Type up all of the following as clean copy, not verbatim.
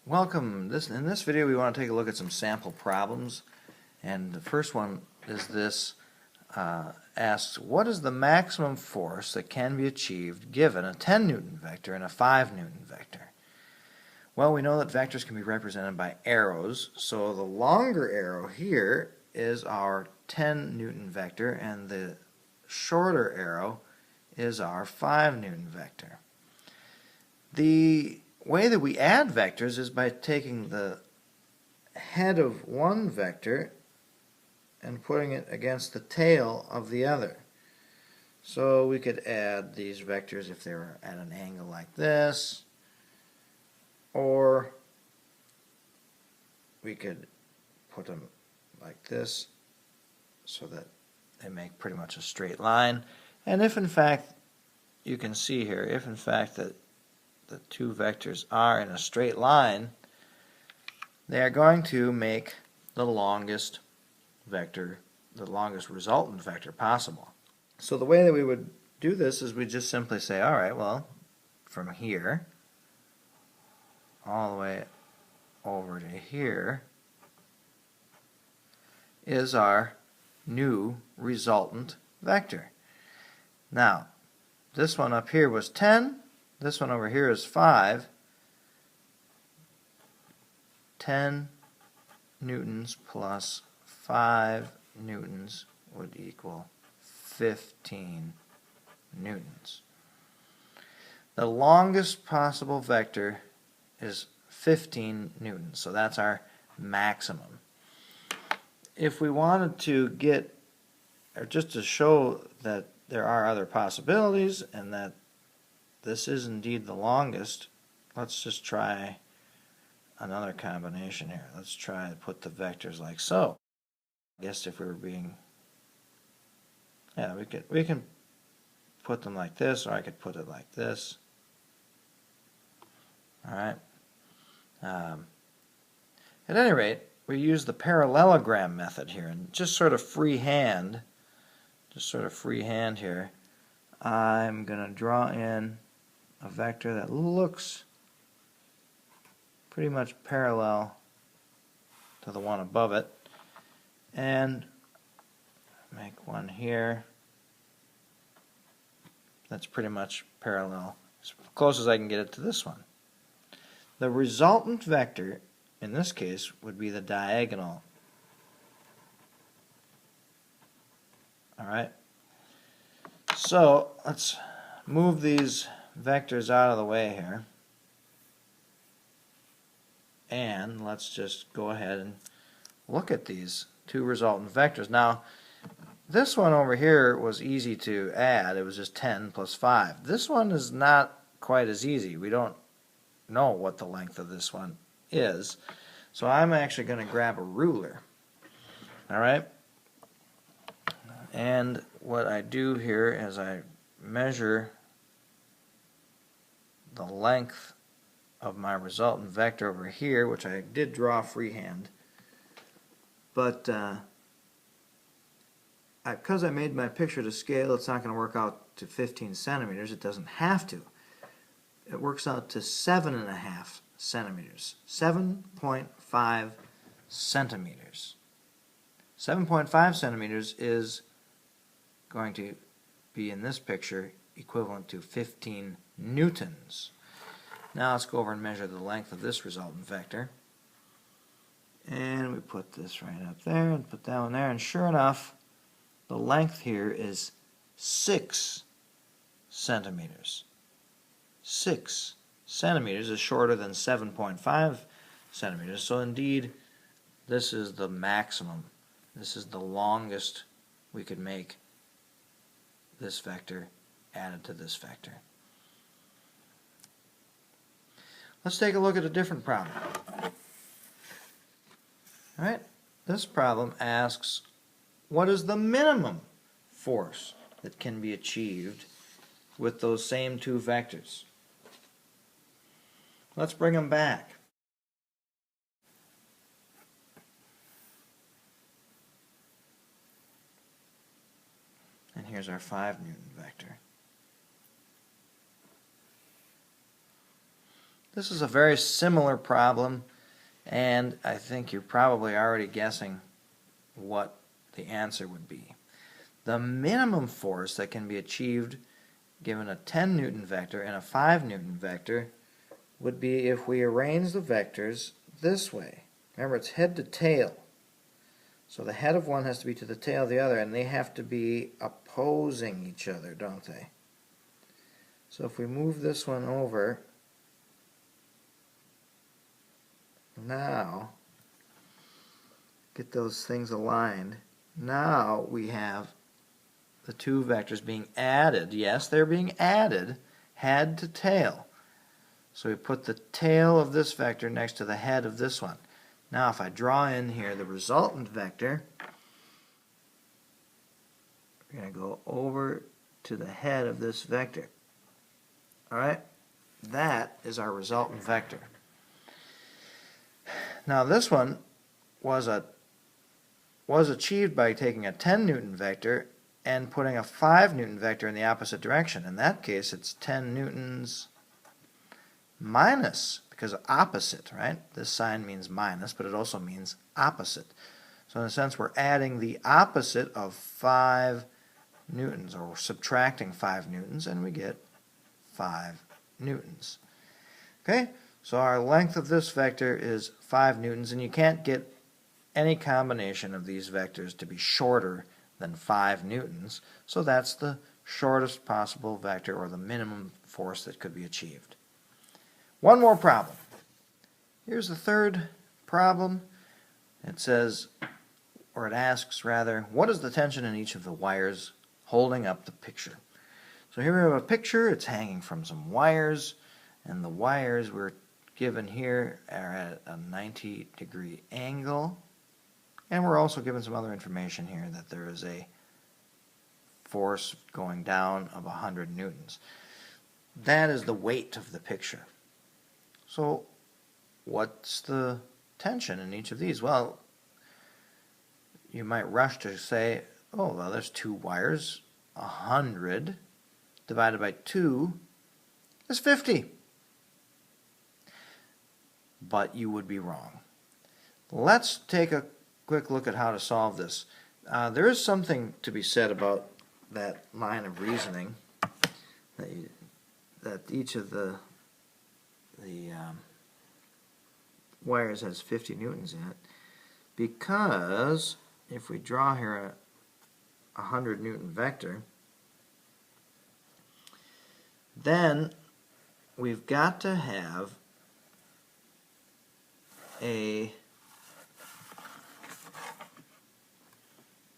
Welcome. In this video we want to take a look at some sample problems, and the first one is this. Asks, what is the maximum force that can be achieved given a 10 Newton vector and a 5 Newton vector? Well, we know that vectors can be represented by arrows, so the longer arrow here is our 10 Newton vector and the shorter arrow is our 5 Newton vector. The way that we add vectors is by taking the head of one vector and putting it against the tail of the other. So we could add these vectors if they were at an angle like this, or we could put them like this so that they make pretty much a straight line. And if in fact, you can see here, if in fact that the two vectors are in a straight line, they are going to make the longest vector, the longest resultant vector possible. So the way that we would do this is we just simply say, alright, well, from here all the way over to here is our new resultant vector. Now, this one up here was 10, this one over here is 5. 10 newtons plus 5 newtons would equal 15 newtons. The longest possible vector is 15 newtons, so that's our maximum. If we wanted to get, or just to show that there are other possibilities and that this is indeed the longest, let's just try another combination here. Let's try to put the vectors like so. I guess if we were being, we can put them like this, or I could put it like this. Alright. At any rate, we use the parallelogram method here, and just sort of freehand here, I'm going to draw in a vector that looks pretty much parallel to the one above it, and make one here that's pretty much parallel, as close as I can get it to this one. The resultant vector in this case would be the diagonal. Alright, so let's move these vectors out of the way here, and let's just go ahead and look at these two resultant vectors. Now, this one over here was easy to add. It was just 10 plus 5. This one is not quite as easy. We don't know what the length of this one is, so I'm actually going to grab a ruler. Alright, and what I do here is I measure the length of my resultant vector over here, which I did draw freehand, but because I made my picture to scale, it's not going to work out to 15 centimeters. It doesn't have to. It works out to 7.5 centimeters. 7.5 centimeters. 7.5 centimeters is going to be, in this picture, equivalent to 15 newtons. Now let's go over and measure the length of this resultant vector. And we put this right up there and put that one there, and sure enough, the length here is 6 centimeters. 6 centimeters is shorter than 7.5 centimeters, so indeed this is the maximum. This is the longest we could make this vector added to this vector. Let's take a look at a different problem. Alright, this problem asks, what is the minimum force that can be achieved with those same two vectors? Let's bring them back. And here's our 5 Newton vector. This is a very similar problem, and I think you're probably already guessing what the answer would be. The minimum force that can be achieved given a 10 Newton vector and a 5 Newton vector would be if we arrange the vectors this way. Remember, it's head to tail. So the head of one has to be to the tail of the other, and they have to be opposing each other, don't they? So if we move this one over, now, get those things aligned. Now we have the two vectors being added. Yes, they're being added, head to tail. So we put the tail of this vector next to the head of this one. Now if I draw in here the resultant vector, we're going to go over to the head of this vector. Alright? That is our resultant vector. Now this one was achieved by taking a 10 Newton vector and putting a 5 Newton vector in the opposite direction. In that case, it's 10 newtons minus, because opposite, right? This sign means minus, but it also means opposite. So in a sense, we're adding the opposite of 5 newtons, or we're subtracting 5 newtons, and we get 5 newtons. Okay? So our length of this vector is 5 newtons, and you can't get any combination of these vectors to be shorter than 5 newtons, so that's the shortest possible vector, or the minimum force that could be achieved. One more problem. Here's the third problem. It says, or it asks rather, what is the tension in each of the wires holding up the picture? So here we have a picture, it's hanging from some wires, and the wires we're given here are at a 90-degree angle, and we're also given some other information here that there is a force going down of 100 newtons. That is the weight of the picture. So what's the tension in each of these? Well, you might rush to say, oh, well, there's 2 wires. 100 divided by 2 is 50. But you would be wrong. Let's take a quick look at how to solve this. There is something to be said about that line of reasoning, that each of the wires has 50 newtons in it, because if we draw here a 100 Newton vector, then we've got to have an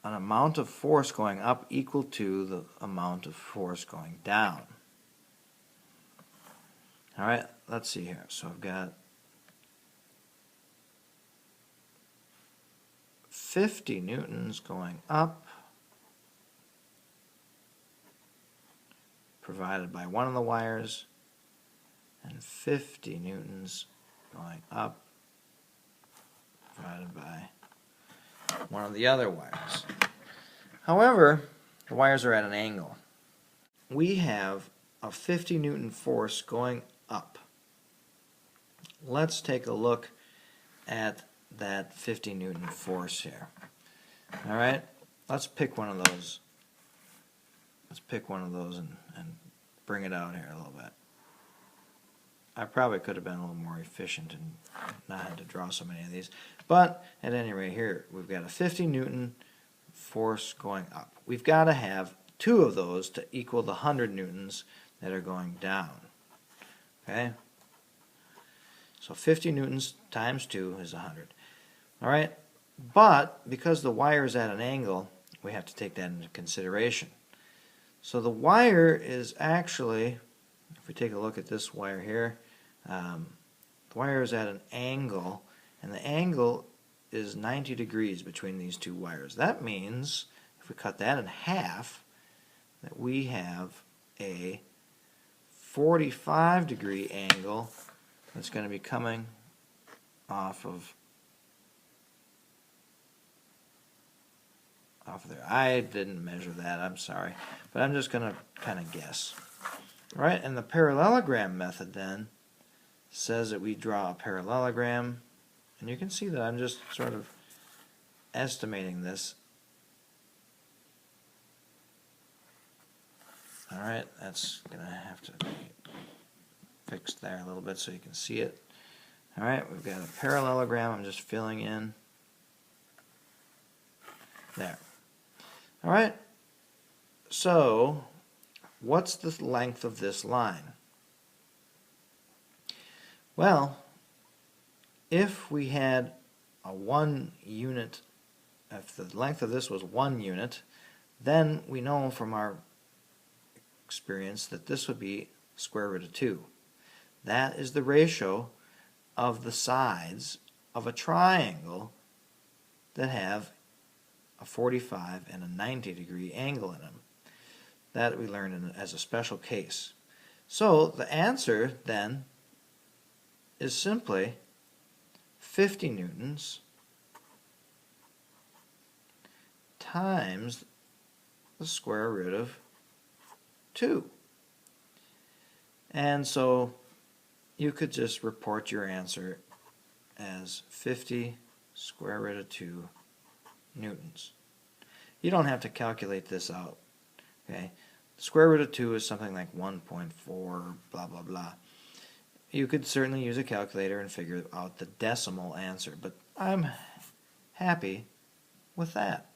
amount of force going up equal to the amount of force going down. Alright, let's see here. So I've got 50 newtons going up, provided by one of the wires, and 50 newtons going up, provided by one of the other wires. However, the wires are at an angle. We have a 50 Newton force going up. Let's take a look at that 50 Newton force here. Alright, let's pick one of those. Let's pick one of those and bring it out here a little bit. I probably could have been a little more efficient and not had to draw so many of these. But at any rate, here we've got a 50 Newton force going up. We've got to have 2 of those to equal the 100 newtons that are going down. Okay? So 50 newtons times 2 is 100. Alright? But because the wire is at an angle, we have to take that into consideration. So the wire is actually, if we take a look at this wire here, the wire is at an angle, and the angle is 90 degrees between these 2 wires. That means, if we cut that in half, that we have a 45-degree angle that's going to be coming off of there. I didn't measure that, I'm sorry, but I'm just going to kind of guess. All right, and the parallelogram method then says that we draw a parallelogram, and you can see that I'm just sort of estimating this. Alright, that's going to have to be fixed there a little bit so you can see it. Alright, we've got a parallelogram I'm just filling in. There. Alright, so what's the length of this line? Well, if we had a 1 unit, if the length of this was 1 unit, then we know from our experience that this would be square root of 2. That is the ratio of the sides of a triangle that have a 45 and a 90-degree angle in them. That we learned as a special case. So the answer then is simply 50 newtons times the square root of 2. And so you could just report your answer as 50 square root of 2 newtons. You don't have to calculate this out. Okay, the square root of 2 is something like 1.4 blah blah blah. You could certainly use a calculator and figure out the decimal answer, but I'm happy with that.